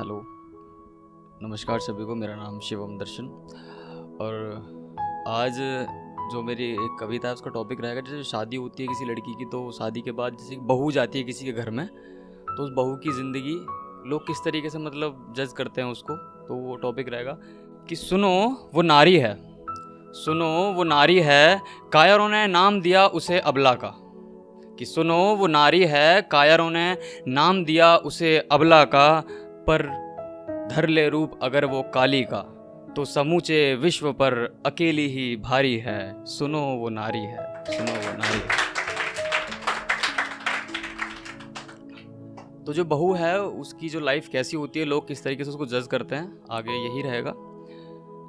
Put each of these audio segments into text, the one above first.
Hello, नमस्कार सभी को। मेरा नाम शिवम दर्शन और आज जो मेरी एक कविता है उसका टॉपिक रहेगा, जैसे शादी होती है किसी लड़की की, तो शादी के बाद जैसे बहू जाती है किसी के घर में, तो उस बहू की ज़िंदगी लोग किस तरीके से मतलब जज करते हैं उसको, तो वो टॉपिक रहेगा कि सुनो वो नारी है, सुनो वो नारी है, कायरों ने नाम दिया उसे अबला का। कि सुनो वो नारी है, कायरों ने नाम दिया उसे अबला का, पर धर ले रूप अगर वो काली का, तो समूचे विश्व पर अकेली ही भारी है। सुनो वो नारी है, सुनो वो नारी है। तो जो बहू है उसकी जो लाइफ कैसी होती है, लोग किस तरीके से उसको जज करते हैं, आगे यही रहेगा।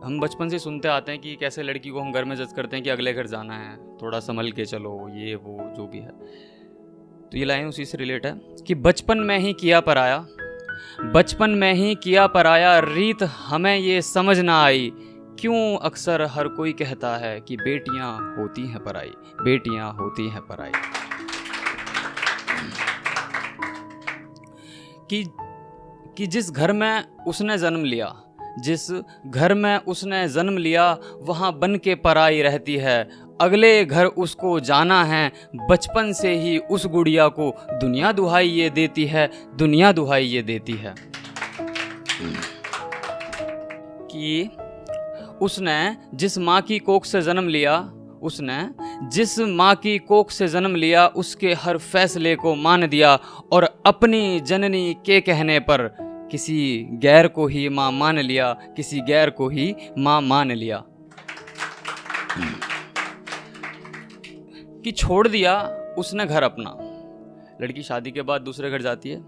हम बचपन से सुनते आते हैं कि कैसे लड़की को हम घर में जज करते हैं कि अगले घर जाना है, थोड़ा संभल के चलो, ये वो जो भी है। तो ये लाइन उसी से रिलेट है कि बचपन में ही किया पराया, बचपन में ही किया पराया, रीत हमें ये समझ ना आई, क्यों अक्सर हर कोई कहता है कि बेटियां होती हैं पराई, बेटियां होती हैं पराई। कि जिस घर में उसने जन्म लिया, जिस घर में उसने जन्म लिया, वहाँ बन के पराई रहती है। अगले घर उसको जाना है, बचपन से ही उस गुड़िया को दुनिया दुहाई ये देती है, दुनिया दुहाई ये देती है। कि उसने जिस माँ की कोख से जन्म लिया, उसने जिस माँ की कोख से जन्म लिया, उसके हर फैसले को मान दिया, और अपनी जननी के कहने पर किसी गैर को ही माँ मान लिया, किसी गैर को ही माँ मान लिया। कि छोड़ दिया उसने घर अपना, लड़की शादी के बाद दूसरे घर जाती है,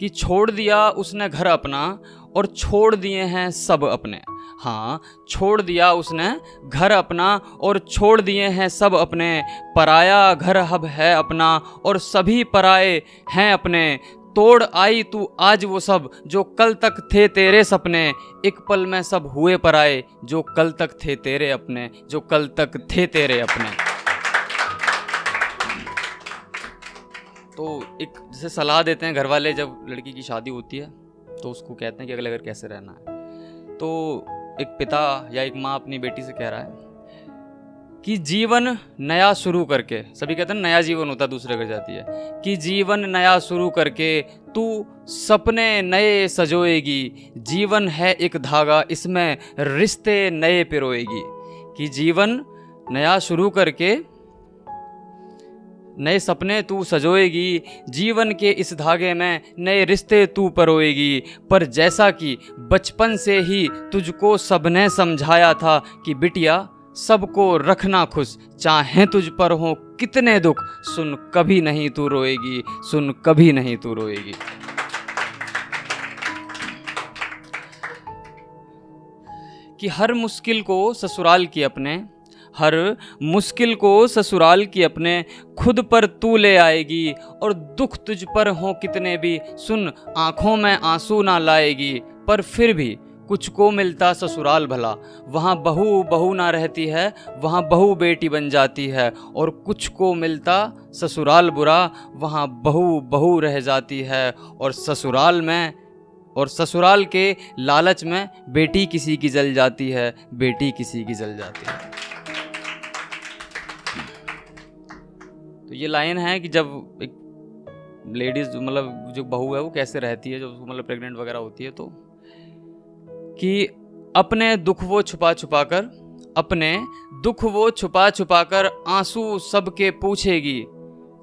कि छोड़ दिया उसने घर अपना और छोड़ दिए हैं सब अपने। हाँ, छोड़ दिया उसने घर अपना और छोड़ दिए हैं सब अपने, पराया घर अब है अपना और सभी पराए हैं अपने। तोड़ आई तू आज वो सब जो कल तक थे तेरे सपने, एक पल में सब हुए पराए जो कल तक थे तेरे अपने, जो कल तक थे तेरे अपने। तो एक जैसे सलाह देते हैं घर वाले, जब लड़की की शादी होती है तो उसको कहते हैं कि अगले घर कैसे रहना है। तो एक पिता या एक माँ अपनी बेटी से कह रहा है कि जीवन नया शुरू करके, सभी कहते हैं नया जीवन होता है दूसरे घर जाती है, कि जीवन नया शुरू करके तू सपने नए सजोएगी, जीवन है एक धागा इसमें रिश्ते नए पिरोएगी। कि जीवन नया शुरू करके नए सपने तू सजोएगी, जीवन के इस धागे में नए रिश्ते तू परोएगी। पर जैसा कि बचपन से ही तुझको सबने समझाया था कि बिटिया सबको रखना खुश, चाहे तुझ पर हो कितने दुख, सुन कभी नहीं तू रोएगी, सुन कभी नहीं तू रोएगी। कि हर मुश्किल को ससुराल की अपने, हर मुश्किल को ससुराल की अपने, खुद पर तू ले आएगी, और दुख तुझ पर हो कितने भी, सुन आंखों में आंसू ना लाएगी। पर फिर भी कुछ को मिलता ससुराल भला, वहाँ बहू बहू ना रहती है, वहाँ बहू बेटी बन जाती है। और कुछ को मिलता ससुराल बुरा, वहाँ बहू बहू रह जाती है। और ससुराल के लालच में बेटी किसी की जल जाती है, बेटी किसी की जल जाती है। तो ये लाइन है कि जब एक लेडीज मतलब जो बहू है वो कैसे रहती है, जो मतलब प्रेग्नेंट वगैरह होती है, तो कि अपने दुख वो छुपा छुपा कर, अपने दुख वो छुपा छुपा कर आंसू सबके पूछेगी।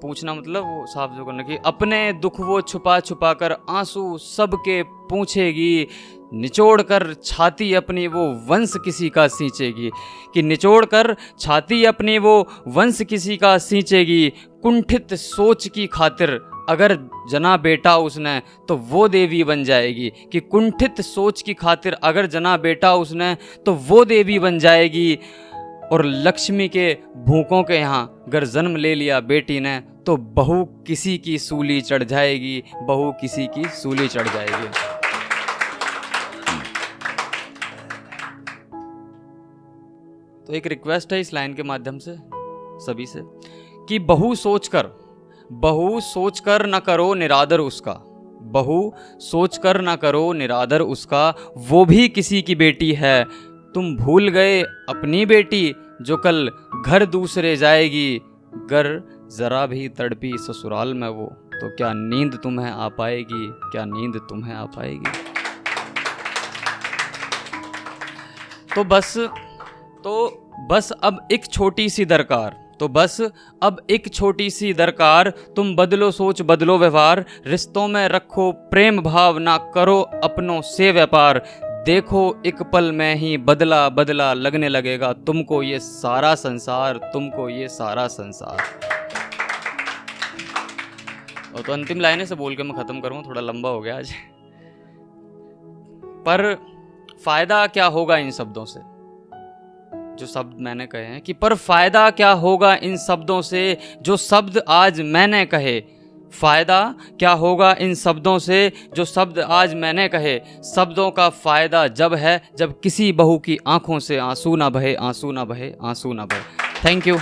पूछना मतलब वो साफ जो करना, कि अपने दुख वो छुपा छुपा कर आंसू सबके पूछेगी, निचोड़ कर छाती अपनी वो वंश किसी का सींचेगी। कि निचोड़ कर छाती अपनी वो वंश किसी का सींचेगी, कुंठित सोच की खातिर अगर जना बेटा उसने तो वो देवी बन जाएगी। कि कुंठित सोच की खातिर अगर जना बेटा उसने तो वो देवी बन जाएगी। और लक्ष्मी के भूखों के यहाँ अगर जन्म ले लिया बेटी ने तो बहू किसी की सूली चढ़ जाएगी, बहू किसी की सूली चढ़ जाएगी। तो एक रिक्वेस्ट है इस लाइन के माध्यम से सभी से कि बहू सोचकर न करो निरादर उसका, बहू सोच कर ना करो निरादर उसका, वो भी किसी की बेटी है। तुम भूल गए अपनी बेटी जो कल घर दूसरे जाएगी। गर जरा भी तड़पी ससुराल में वो, तो क्या नींद तुम्हें आ पाएगी, क्या नींद तुम्हें आ पाएगी। तो बस अब एक छोटी सी दरकार, तुम बदलो सोच बदलो व्यवहार। रिश्तों में रखो प्रेम भाव, ना करो अपनों से व्यापार। देखो एक पल में ही बदला बदला लगने लगेगा तुमको ये सारा संसार, तुमको ये सारा संसार। और तो अंतिम लाइनें से बोल के मैं खत्म करूँगा, थोड़ा लंबा हो गया आज। पर फायदा क्या होगा इन शब्दों से, जो शब्द मैंने कहे हैं, कि पर फायदा क्या होगा इन शब्दों से जो शब्द आज मैंने कहे। फायदा क्या होगा इन शब्दों से जो शब्द आज मैंने कहे। शब्दों का फायदा जब है जब किसी बहू की आंखों से आंसू ना बहे, आंसू ना बहे, आंसू ना बहे। Thank you.